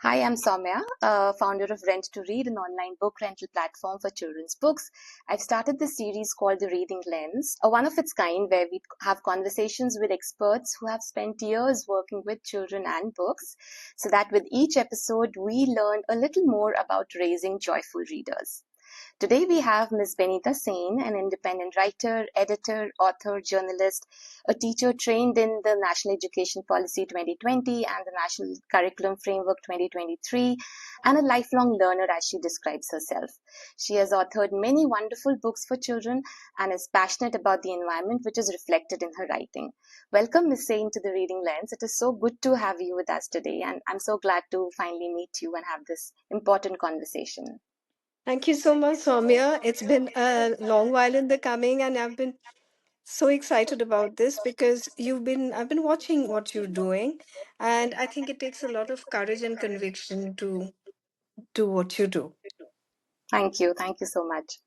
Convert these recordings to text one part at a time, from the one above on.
Hi, I'm Saumya, founder of Rent to Read, an online book rental platform for children's books. I've started this series called The Reading Lens, a one of its kind where we have conversations with experts who have spent years working with children and books, so that with each episode we learn a little more about raising joyful readers. Today we have Ms. Benita Sen, an independent writer, editor, author, journalist, a teacher trained in the National Education Policy 2020 and the National Curriculum Framework 2023, and a lifelong learner as she describes herself. She has authored many wonderful books for children and is passionate about the environment which is reflected in her writing. Welcome, Ms. Sen, to the Reading Lens. It is so good to have you with us today, and I'm so glad to finally meet you and have this important conversation. Thank you so much, Soumya. It's been a long while in the coming, and I've been so excited about this because I've been watching what you're doing, and I think it takes a lot of courage and conviction to do what you do. Thank you. Thank you so much.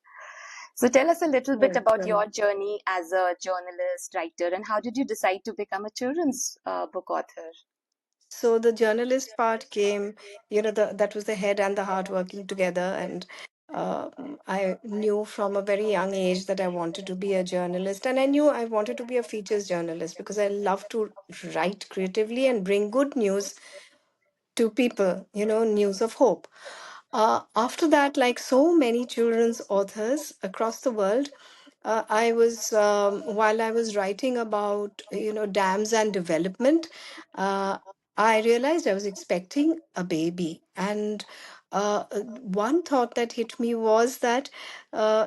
So tell us a little bit about your Welcome. journey as a journalist, writer, and how did you decide to become a children's book author? So the journalist part came, that was the head and the heart working together, and I knew from a very young age that I wanted to be a journalist, and I knew I wanted to be a features journalist because I love to write creatively and bring good news to people, news of hope. After that, like so many children's authors across the world, while I was writing about, dams and development, uh, I realized I was expecting a baby. And one thought that hit me was that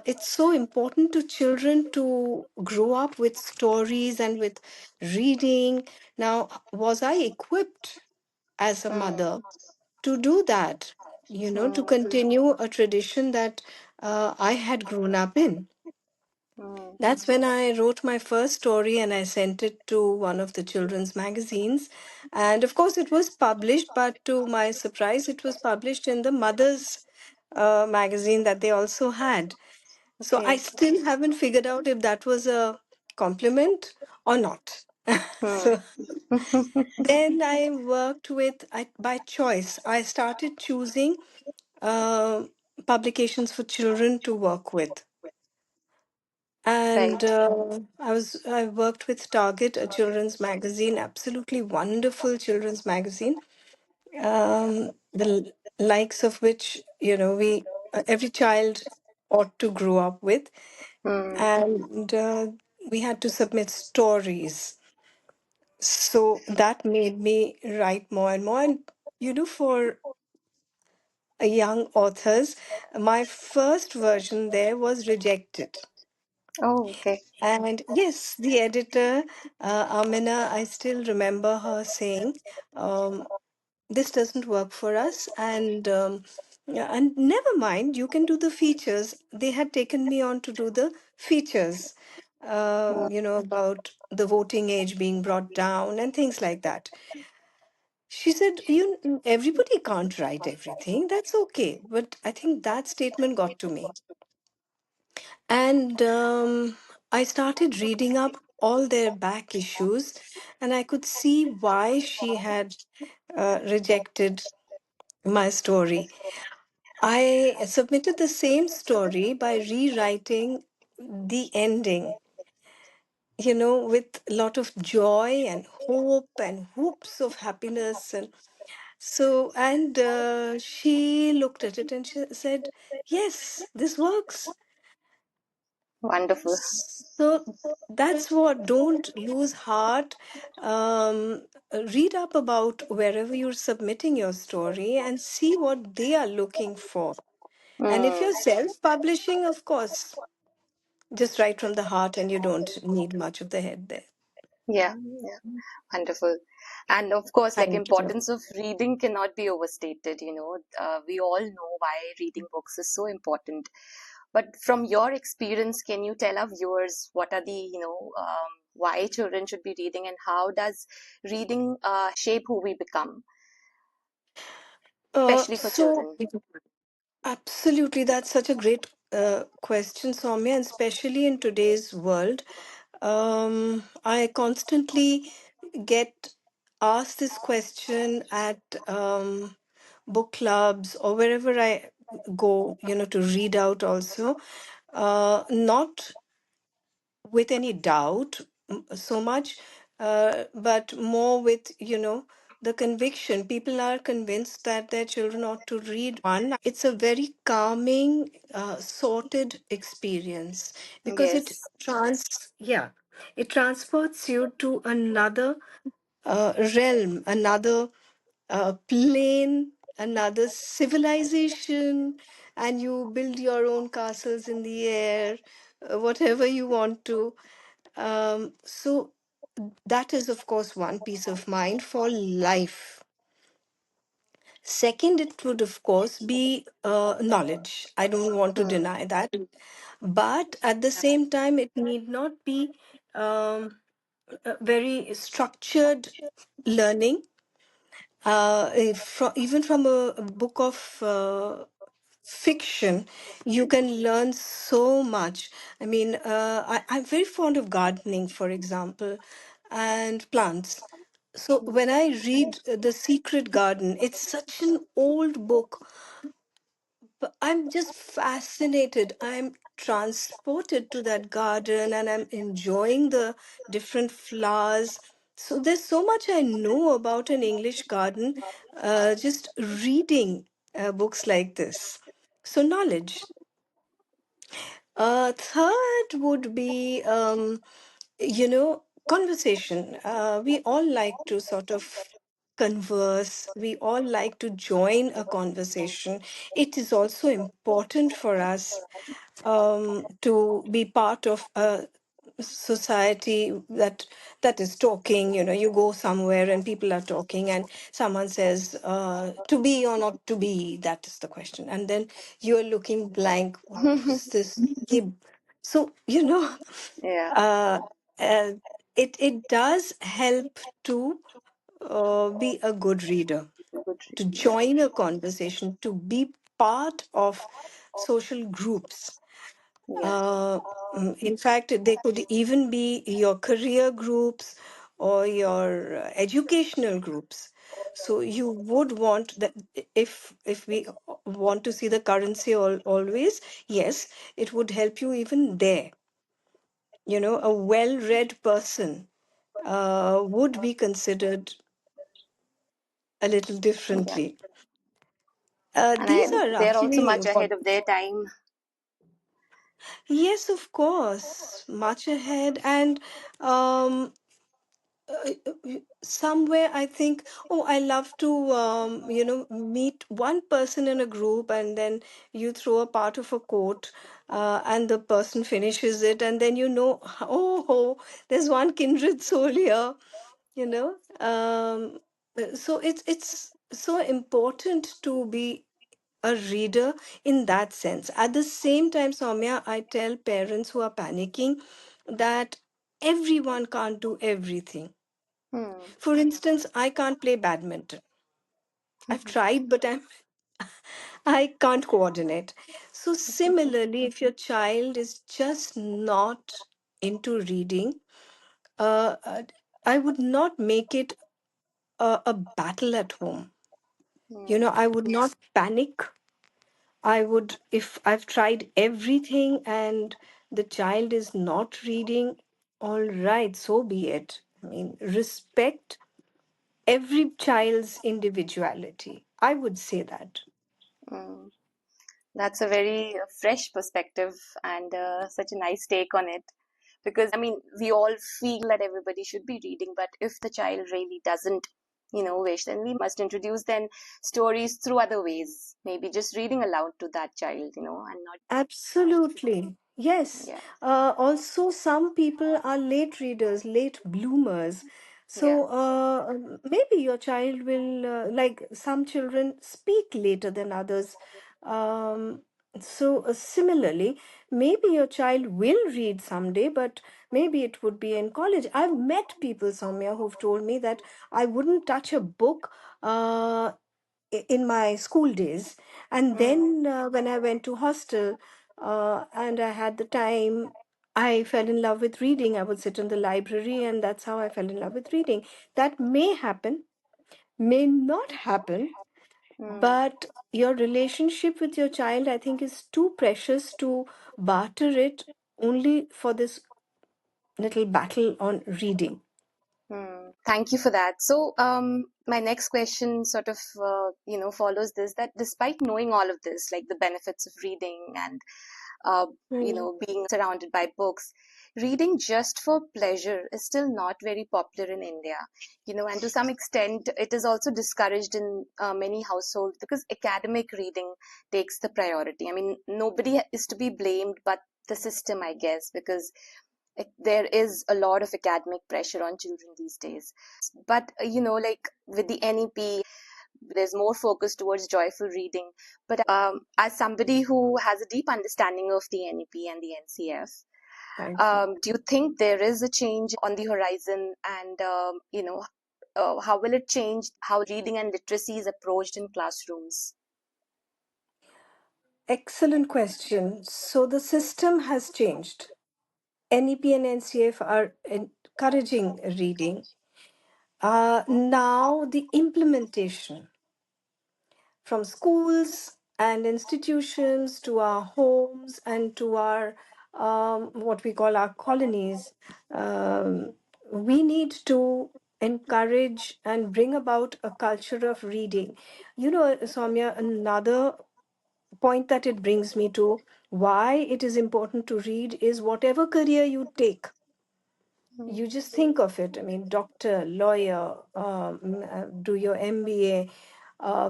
it's so important to children to grow up with stories and with reading. Now, was I equipped as a Hmm. mother to do that, to Hmm. continue a tradition that I had grown up in? Hmm. That's when I wrote my first story and I sent it to one of the children's magazines. And of course, it was published, but to my surprise, it was published in the Mother's magazine that they also had. So I Okay. still haven't figured out if that was a compliment or not. Hmm. So then I worked by choice. I started choosing uh, publications for children to work with. Right. And I worked with Target, a children's magazine, absolutely wonderful children's magazine, likes of which we every child ought to grow up with, Hmm. and we had to submit stories. So that made me write more and more. And for young authors, my first version there was rejected. Oh, okay. And yes, the editor, Amina, I still remember her saying, this doesn't work for us. And never mind, you can do the features. They had taken me on to do the features, Hmm. about the voting age being brought down and things like that. She said, everybody can't write everything. That's okay. But I think that statement got to me. And I started reading up all their back issues, and I could see why she had rejected my story. I submitted the same story by rewriting the ending, with a lot of joy and hope and whoops of happiness. And she looked at it and she said, yes, this works. Wonderful. So that's what, don't lose heart. Read up about wherever you're submitting your story and see what they are looking for. And if Hmm. you're self publishing, of course, just write from the heart and you don't need much of the head there. Yeah. Yeah. Wonderful. And of course, like Thank you. importance of reading cannot be overstated. We all know why reading books is so important. But from your experience, can you tell our viewers what are why children should be reading and how does reading shape who we become, especially for So, children? absolutely, that's such a great question, Soumya, and especially in today's world. I constantly get asked this question at book clubs or wherever I go, to read out also, not with any doubt so much, but more with, the conviction. People are convinced that their children ought to read one. It's a very calming, sorted experience because Yes. it transports you to another realm, another plane, another civilization, and you build your own castles in the air, whatever you want to. So that is, of course, one peace of mind for life. Second, it would, of course, be knowledge. I don't want to Hmm. deny that. But at the same time, it need not be a very structured learning. Even from a book of fiction, you can learn so much. I mean, I'm very fond of gardening, for example, and plants. So when I read The Secret Garden, it's such an old book, but I'm just fascinated. I'm transported to that garden and I'm enjoying the different flowers. So there's so much I know about an English garden, just reading books like this. So knowledge. Third would be, conversation. We all like to sort of converse. We all like to join a conversation. It is also important for us to be part of a society that is talking. You go somewhere and people are talking and someone says, to be or not to be, that is the question, and then you're looking blank, what was this? So Yeah. uh, uh, it does help to be a good reader, Good. to Yeah. join a conversation, to be part of social groups. Yeah. uh, in fact, they could even be your career groups or your educational groups. So you would want that, if we want to see the currency always, yes, it would help you even there. A well-read person would be considered a little Yeah. differently. And These are they're also roughly much ahead of their time. yes, of course, much ahead. And um, somewhere I think, oh, I love to meet one person in a group, and then you throw a part of a quote, and the person finishes it, and then oh, there's one kindred soul here. you know so it's so important to be a reader in that sense. At the same time, Soumya, I tell parents who are panicking that everyone can't do everything. Hmm. For instance, I can't play badminton. I've tried, but I can't coordinate. So similarly, if your child is just not into reading, uh, uh, I would not make it a battle at home. Hmm. I would not panic. I would, if I've tried everything and the child is not reading, all right, so be it. I mean, respect every child's individuality. I would say that. Hmm. That's a very fresh perspective and such a nice take on it. Because, I mean, we all feel that everybody should be reading, but if the child really doesn't, wish, then we must introduce then stories through other ways. Maybe just reading aloud to that child, and not, Absolutely. Yes. yeah, Also, some people are late readers, late bloomers. yeah, So maybe your child will, like some children, speak later than others. Um, so similarly, maybe your child will read someday, but maybe it would be in college. I've met people, Soumya, who've told me that I wouldn't touch a book in my school days, and mm, then when I went to hostel and I had the time, I fell in love with reading. I would sit in the library, and that's how I fell in love with reading. That may happen, may not happen, Hmm. But your relationship with your child, I think, is too precious to barter it only for this little battle on reading. Hmm. Thank you for that. So, my next question sort of, follows this, that despite knowing all of this, like the benefits of reading and, Hmm. being surrounded by books, reading just for pleasure is still not very popular in India. And to some extent, it is also discouraged in many households because academic reading takes the priority. I mean, nobody is to be blamed but the system, I guess, because there is a lot of academic pressure on children these days. But, like with the NEP, there's more focus towards joyful reading. But as somebody who has a deep understanding of the NEP and the NCF, Thank you. do you think there is a change on the horizon? And, how will it change how reading and literacy is approached in classrooms? Excellent question. So the system has changed. NEP and NCF are encouraging reading. Now the implementation from schools and institutions to our homes and to our what we call our colonies, um, we need to encourage and bring about a culture of reading. You know, Soumya, another point that it brings me to why it is important to read is whatever career you take, Mm, you just think of it. I mean, doctor, lawyer, do your MBA,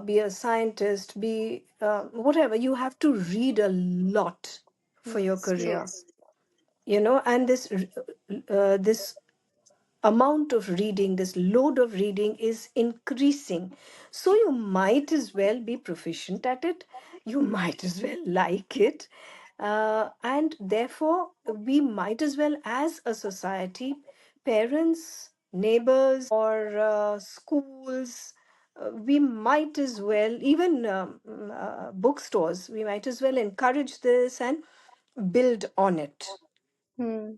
be a scientist, be whatever. You have to read a lot for your yes, true. career, you know, and this amount of reading, this load of reading is increasing. So you might as well be proficient at it. You might as well like it. And therefore, we might as well, as a society, parents, neighbors, or schools, we might as well, even bookstores, we might as well encourage this and build on it. Hmm.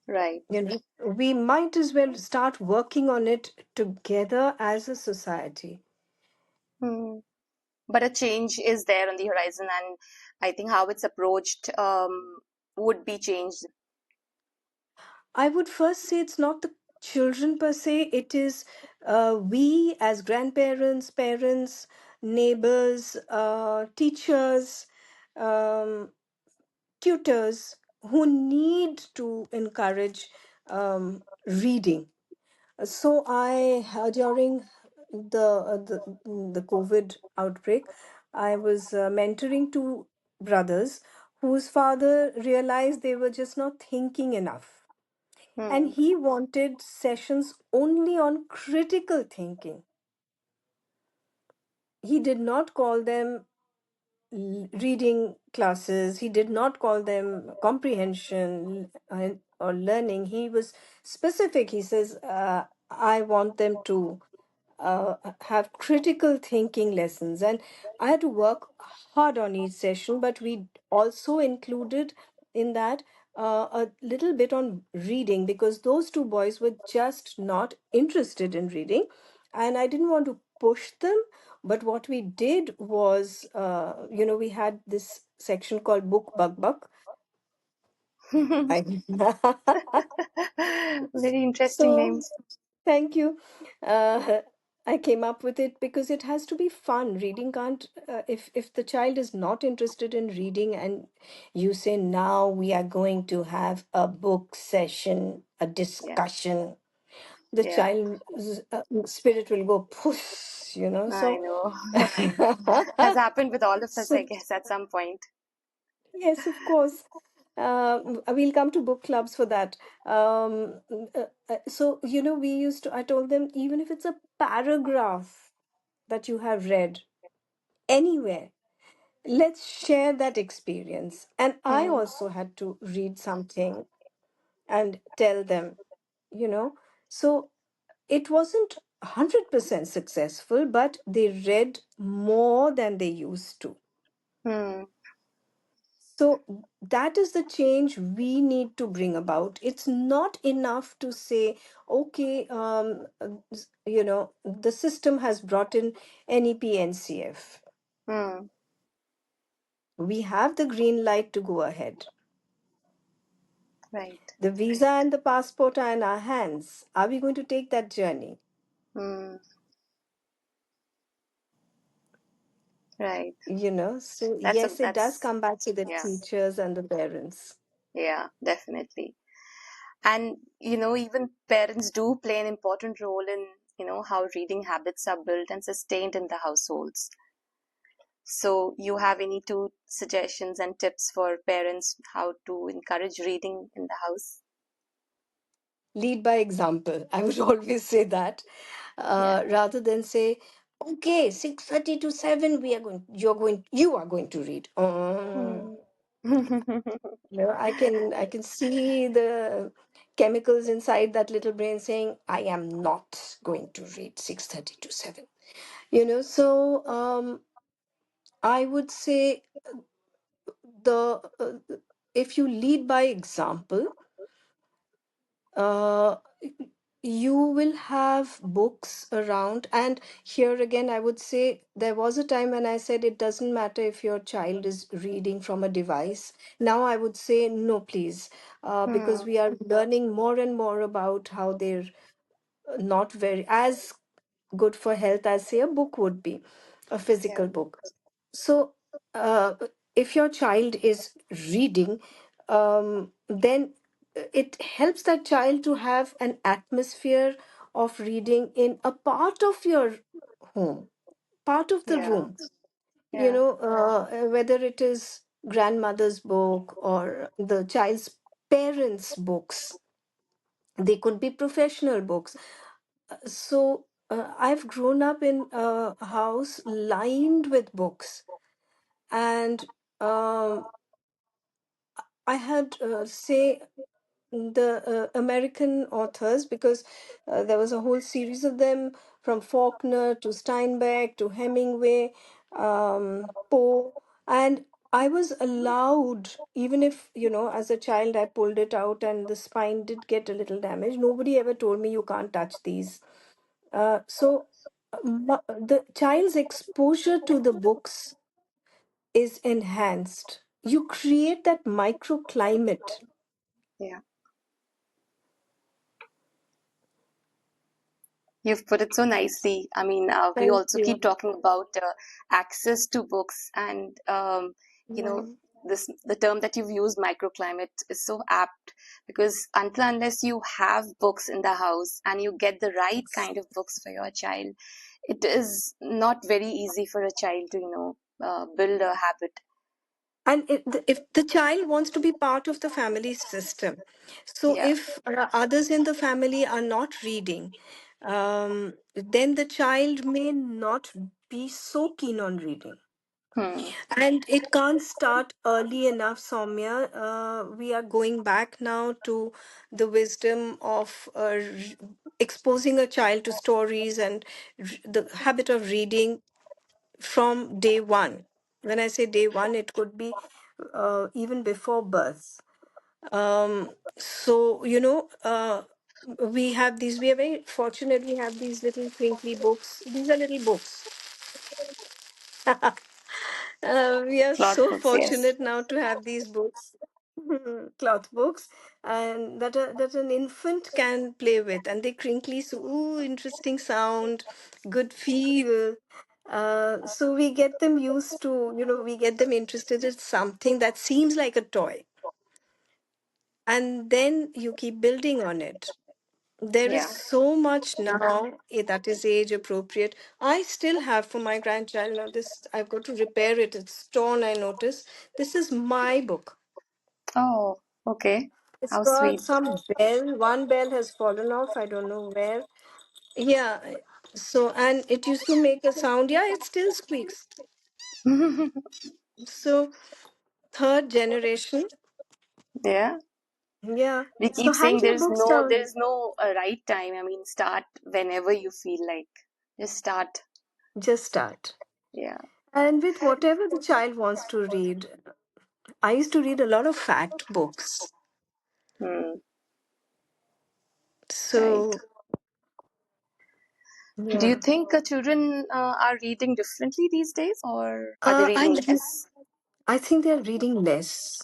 Right. You know, we might as well start working on it together as a society. Hmm. But a change is there on the horizon, and I think how it's approached would be changed. I would first say it's not the children per se, it is we as grandparents, parents, neighbors, teachers, um, tutors who need to encourage reading. So during the COVID outbreak, I was mentoring two brothers whose father realized they were just not thinking enough, and Hmm. he wanted sessions only on critical thinking. He did not call them reading classes. He did not call them comprehension or learning. He was specific. He says, I want them to have critical thinking lessons. And I had to work hard on each session, but we also included in that a little bit on reading because those two boys were just not interested in reading. And I didn't want to push them. But what we did was, we had this section called Book Bug Bug. I Very interesting so name. thank you. Uh, I came up with it because it has to be fun. Reading can't, if the child is not interested in reading and you say, now we are going to have a book session, a Yeah, discussion, the yeah, child's spirit will go puss, you know. I So, know. Has happened with all of us, I so guess, at some point. yes, of course. We'll come to book clubs for that. So, I told them, even if it's a paragraph that you have read anywhere, let's share that experience. And I Hmm. also had to read something and tell them, you know. So it wasn't 100% successful, but they read more than they used to. Hmm. So that is the change we need to bring about. It's not enough to say, okay, the system has brought in NEP, NCF. Hmm. We have the green light to go ahead. Right. The visa and the passport are in our hands. Are we going to take that journey? Hmm. Right. So That's a yes, it does that's come back to the yeah. teachers and the parents. Yeah, definitely. And even parents do play an important role in how reading habits are built and sustained in the households. So you have any two suggestions and tips for parents how to encourage reading in the house? Lead by example. I would always say that, Yeah. rather than say, okay, 6:30 to 7, you are going to read. Hmm. I can see the chemicals inside that little brain saying, I am not going to read 6:30 to 7. So I would say the if you lead by example, uh, you will have books around. And here again, I would say there was a time when I said it doesn't matter if your child is reading from a device. Now I would say no, please, because Hmm. we are learning more and more about how they're not very as good for health as, say, a book would be, a Yeah. physical book. So, if your child is reading, then it helps that child to have an atmosphere of reading in a part of your home, part of the Yeah. room. Yeah. Whether it is grandmother's book or the child's parents' books, they could be professional books. So I've grown up in a house lined with books, and um, I had, say, the American authors, because there was a whole series of them, from Faulkner to Steinbeck to Hemingway, Poe, and I was allowed, even if, as a child I pulled it out and the spine did get a little damaged, nobody ever told me you can't touch these. So the child's exposure to the books is enhanced. You create that microclimate. Yeah. You've put it so nicely. I mean, we Thank also you. keep talking about access to books, and Mm. the term that you've used, microclimate, is so apt because until unless you have books in the house and you get the right kind of books for your child, it is not very easy for a child to build a habit. And if the child wants to be part of the family system, so Yeah. if others in the family are not reading, then the child may not be so keen on reading. Hmm. And it can't start early enough, Soumya. We are going back now to the wisdom of exposing a child to stories and the habit of reading from day one. When I say day one, it could be even before birth. We are very fortunate, we have these little crinkly books. These are little books. We are Cloth so books, yes. fortunate now to have these books, cloth books, and that an infant can play with, and they crinkly, so ooh, interesting sound, good feel. So we get them used to, we get them interested in something that seems like a toy, and then you keep building on it. There is Yeah. so much now that is age appropriate. I still have for my grandchild now. This I've got to repair it. It's torn. I notice. This is my book. Oh, okay. It's How got sweet. some bell. One bell has fallen off. I don't know where. Yeah. So and it used to make a sound. Yeah, it still squeaks. So third generation. Yeah. Yeah. We So keep saying hand your books down. there's no right time. I mean, start whenever you feel like. Just start. Just start. Yeah. And with whatever the child wants to read. I used to read a lot of fact books. Hmm. Right. So, Do you yeah. think children are reading differently these days, or are they reading less? I think they're reading less.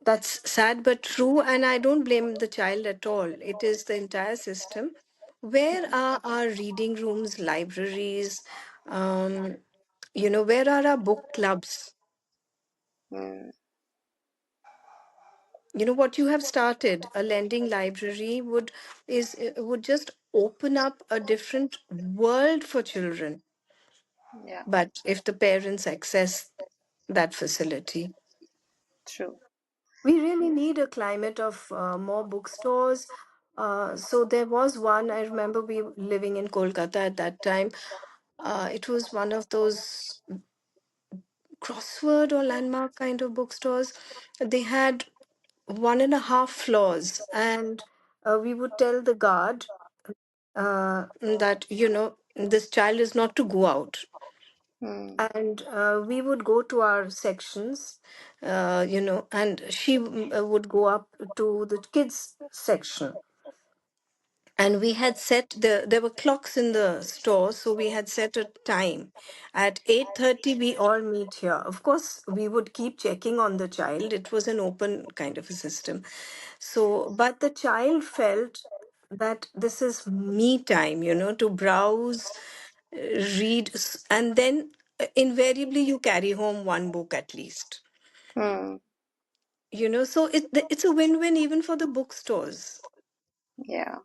That's sad but true, and I don't blame the child at all. It is the entire system. Where are our reading rooms, libraries? Um, where are our book clubs? Hmm. What you have started, a lending library would just open up a different world for children. Yeah, But if the parents access that facility, true. we really need a climate of more bookstores. So there was one, I remember we were living in Kolkata at that time. It was one of those crossword or landmark kind of bookstores. They had 1.5 floors, and we would tell the guard that, this child is not to go out. Hmm. And we would go to our sections, and she would go up to the kids section. And we had set there were clocks in the store, so we had set a time at 8:30 we all meet here. Of course, we would keep checking on the child. It was an open kind of a system. So but the child felt that this is me time, to browse, read, and then invariably you carry home one book at least. Hmm. So it's a win-win even for the bookstores. Yeah,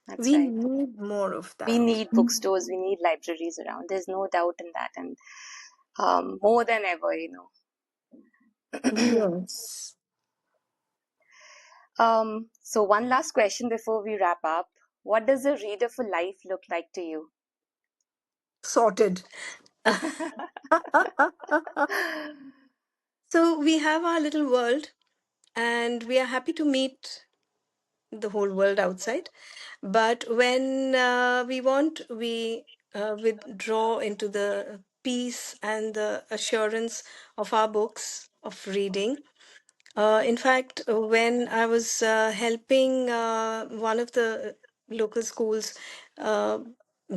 that's We right. need more of We that. need bookstores, we need libraries around. There's no doubt in that, and more than ever, Yes. So one last question before we wrap up. What does a reader for life look like to you? Sorted. So we have our little world, and we are happy to meet the whole world outside. But when we withdraw into the peace and the assurance of our books, of reading. In fact, when I was helping one of the local schools uh,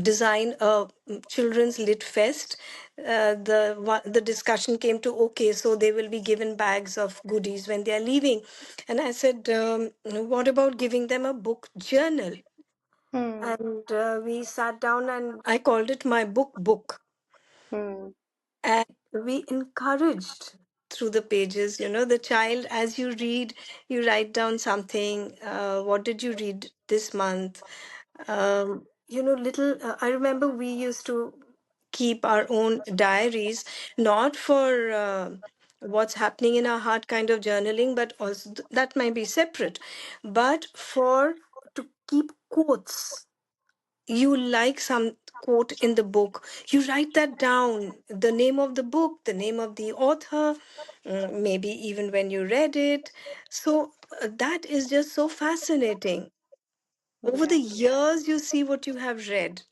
design a children's lit fest, the discussion came to, okay, so they will be given bags of goodies when they are leaving, and I said, what about giving them a book journal? Hmm. And we sat down, and I called it my book. Hmm. We encouraged through the pages, the child, as you read, you write down something. What did you read this month? Little, I remember we used to keep our own diaries, not for what's happening in our heart kind of journaling, but also that might be separate, but for to keep quotes. You like some quote in the book, you write that down, the name of the book, the name of the author, maybe even when you read it. So that is just so fascinating. Over the Yeah. years you see what you have read,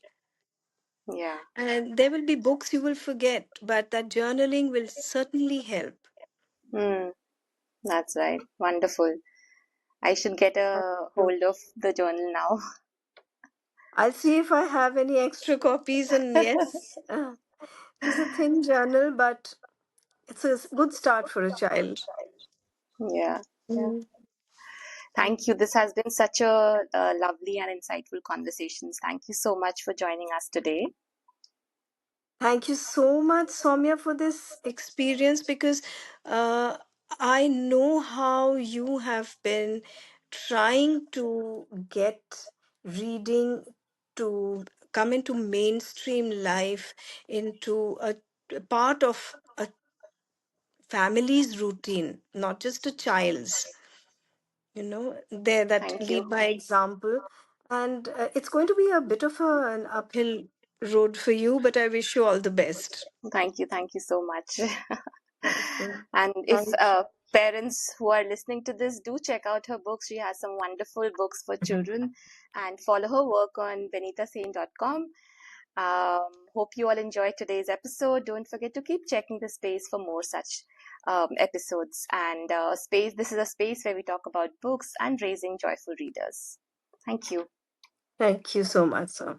Yeah. and there will be books you will forget, but that journaling will certainly help. Hmm. That's right. Wonderful. I should get a hold of the journal now. I'll see if I have any extra copies, and yes, it is a thin journal, but it's a good start for a child. Yeah. Mm. Thank you. This has been such a, lovely and insightful conversations. Thank you so much for joining us today. Thank you so much, Soumya, for this experience, because uh, I know how you have been trying to get reading to come into mainstream life, into a part of a family's routine, not just a child's. There that Thank you. lead by example. And it's going to be a bit of an uphill road for you, but I wish you all the best. Thank you. Thank you so much. Okay. And if Thank parents who are listening to this, do check out her books. She has some wonderful books for you. children, and follow her work on benitasen.com. Hope you all enjoyed today's episode. Don't forget to keep checking the space for more such episodes. And space. This is a space where we talk about books and raising joyful readers. Thank you. Thank you so much, sir.